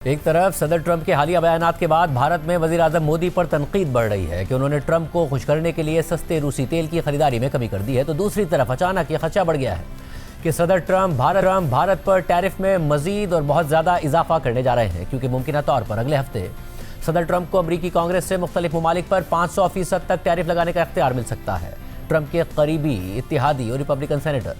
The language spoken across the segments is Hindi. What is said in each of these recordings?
एक तरफ सदर ट्रंप के हालिया बयानात के बाद भारत में वज़ीर आज़म मोदी पर तनकीद बढ़ रही है कि उन्होंने ट्रंप को खुश करने के लिए सस्ते रूसी तेल की खरीदारी में कमी कर दी है, तो दूसरी तरफ अचानक ये खदशा बढ़ गया है कि सदर ट्रंप भारत पर टैरिफ में मजीद और बहुत ज़्यादा इजाफा करने जा रहे हैं, क्योंकि मुमकिन तौर पर अगले हफ्ते सदर ट्रंप को अमरीकी कांग्रेस से मुख्तलिफ ममालिक पर 500% तक टैरिफ लगाने का इख्तियार मिल सकता है। ट्रंप के करीबी इत्तेहादी और रिपब्लिकन सेनेटर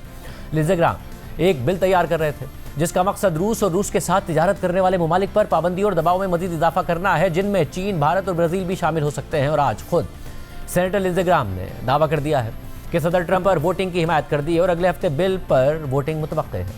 लिंडसे ग्राहम एक बिल तैयार कर रहे थे जिसका मकसद रूस और रूस के साथ तिजारत करने वाले ममालिक पर पाबंदी और दबाव में मजीद इजाफा करना है, जिनमें चीन, भारत और ब्राज़ील भी शामिल हो सकते हैं। और आज खुद सेनेटर लिंडसे ग्राहम ने दावा कर दिया है कि सदर ट्रंप पर वोटिंग की हिमायत कर दी है और अगले हफ्ते बिल पर वोटिंग मुतवक्के है।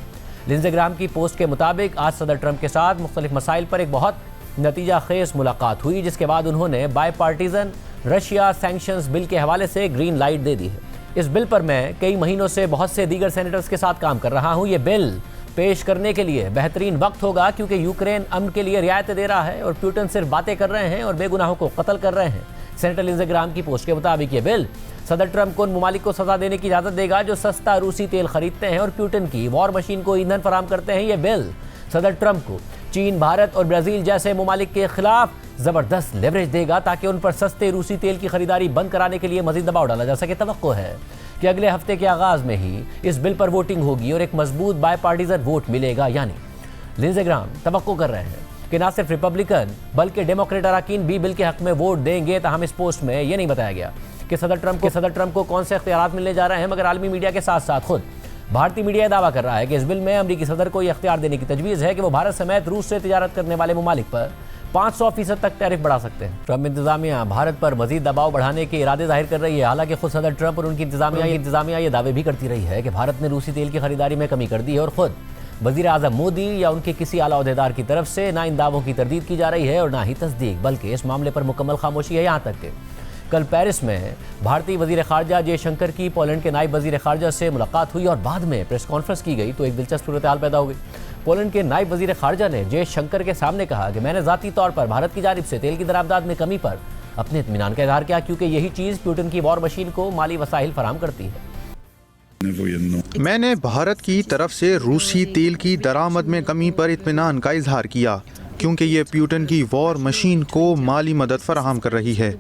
लिंडसे ग्राहम की पोस्ट के मुताबिक आज सदर ट्रंप के साथ मुख्तलिफ मसाइल पर एक बहुत नतीजा खेज मुलाकात हुई, जिसके बाद उन्होंने by partisan Russia sanctions bill के हवाले से ग्रीन लाइट दे दी है। इस बिल पर मैं कई महीनों से बहुत से दीगर सेनेटर्स के साथ काम कर रहा हूँ। ये बिल पेश करने के लिए बेहतरीन वक्त होगा, क्योंकि यूक्रेन अमन के लिए रियायतें दे रहा है और प्यूटन सिर्फ बातें कर रहे हैं और बेगुनाहों को कत्ल कर रहे हैं। सेनेटर लिंडसे ग्राहम की पोस्ट के मुताबिक ये बिल सदर ट्रंप को उन ममालिक को सजा देने की इजाज़त देगा जो सस्ता रूसी तेल खरीदते हैं और प्यूटन की वॉर मशीन को ईंधन फराहम करते हैं। ये बिल सदर ट्रंप को चीन, भारत और ब्राज़ील जैसे ममालिक के खिलाफ ज़बरदस्त लेवरेज देगा, ताकि उन पर सस्ते रूसी तेल की खरीदारी बंद कराने के लिए मजीद दबाव डाला जा सके। तवक्को है कि अगले हफ्ते के आगाज़ में ही इस बिल पर वोटिंग होगी और एक मजबूत बाय पार्टीजन वोट मिलेगा। यानी लिंडसे ग्राहम तवक्को कर रहे हैं कि ना सिर्फ रिपब्लिकन बल्कि डेमोक्रेट अरकान भी बिल के हक में वोट देंगे। तहम इस पोस्ट में यह नहीं बताया गया कि सदर ट्रंप को कौन से इख्तियारात मिलने जा रहे हैं, मगर आलमी मीडिया के साथ साथ खुद भारतीय मीडिया दावा कर रहा है कि इस बिल में अमरीकी सदर को यह इख्तियार देने की तजवीज़ है कि वो भारत समेत रूस से तिजारत करने वाले ममालिक पर 500% तक टैरिफ बढ़ा सकते हैं। ट्रंप इंतजामिया भारत पर मजीद दबाव बढ़ाने के इरादे जाहिर कर रही है। हालांकि खुद सदर ट्रंप और उनकी इंतजामिया ये दावे भी करती रही है कि भारत ने रूसी तेल की खरीदारी में कमी कर दी है और खुद वज़ीर आज़म मोदी या उनके किसी आला ओहदेदार की तरफ से ना इन दावों की तरदीद की जा रही है और ना ही तस्दीक, बल्कि इस मामले पर मुकम्मल खामोशी है। यहाँ तक कि कल पेरिस में भारतीय वज़ीर ख़ारजा जयशंकर की पोलैंड के नायब वज़ीर ख़ारजा से मुलाकात हुई और बाद में प्रेस कॉन्फ्रेंस की गई, तो एक दिलचस्प सूरत हाल पैदा हो गई। पोलैंड के नायब वज़ीर ख़ारजा ने जयशंकर के सामने कहा कि मैंने ज़ाती तौर पर भारत की जानिब से तेल की दरामदाद में कमी पर अपने इत्मीनान का इज़हार किया, क्योंकि यही चीज़ प्यूटन की वॉर मशीन को माली वसाइल फराहम करती है। मैंने भारत की तरफ से रूसी तेल की दरामद में कमी पर इत्मीनान का इजहार किया, क्योंकि ये प्यूटन की वॉर मशीन को माली मदद फराहम कर रही है।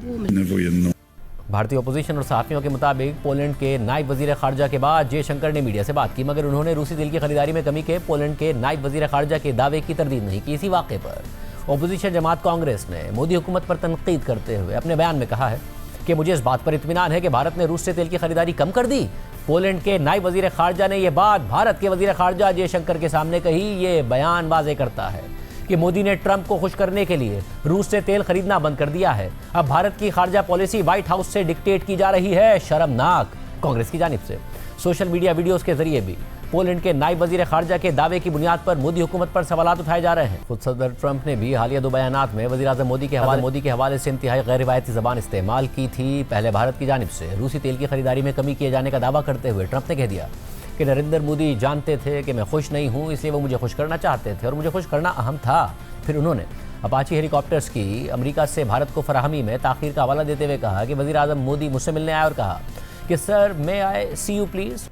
भारतीय अपोजिशन और सहाफ़ियों के मुताबिक पोलैंड के नायब वज़ीर ख़ारजा के बाद जयशंकर ने मीडिया से बात की, मगर उन्होंने रूसी तेल की खरीदारी में कमी के पोलैंड के नायब वज़ीर ख़ारजा के दावे की तरदीद नहीं की। इसी वाक़े पर अपोजिशन जमात कांग्रेस ने मोदी हुकूमत पर तनकीद करते हुए अपने बयान में कहा है कि मुझे इस बात पर इत्मीनान है कि भारत ने रूस से तेल की खरीदारी कम कर दी। पोलैंड के नायब वज़ीर ख़ारजा ने यह बात भारत के वज़ीर ख़ारजा जयशंकर के सामने कही। ये बयान वाज़ेह करता है कि मोदी ने ट्रंप को खुश करने के लिए रूस से तेल खरीदना बंद कर दिया है। अब भारत की खारजा पॉलिसी व्हाइट हाउस से डिक्टेट की जा रही है। शर्मनाक। कांग्रेस की जानिब से सोशल मीडिया वीडियोस के जरिए भी पोलैंड के नायब वज़ीर ख़ारजा के दावे की बुनियाद पर मोदी हुकूमत पर सवालात उठाए जा रहे हैं। खुद सदर ट्रंप ने भी हालिया 2 बयानात में वज़ीर आज़म मोदी के हवाले से इंतहाई गैर रिवायती ज़बान इस्तेमाल की थी। पहले भारत की जानिब से रूसी तेल की खरीदारी में कमी किए जाने का दावा करते हुए ट्रंप ने कह दिया कि नरेंद्र मोदी जानते थे कि मैं खुश नहीं हूँ, इसलिए वो मुझे खुश करना चाहते थे और मुझे खुश करना अहम था। फिर उन्होंने अपाची हेलीकॉप्टर्स की अमेरिका से भारत को फराहमी में ताख़ीर का हवाला देते हुए कहा कि वज़ीर आज़म मोदी मुझसे मिलने आए और कहा कि sir, may I see you please.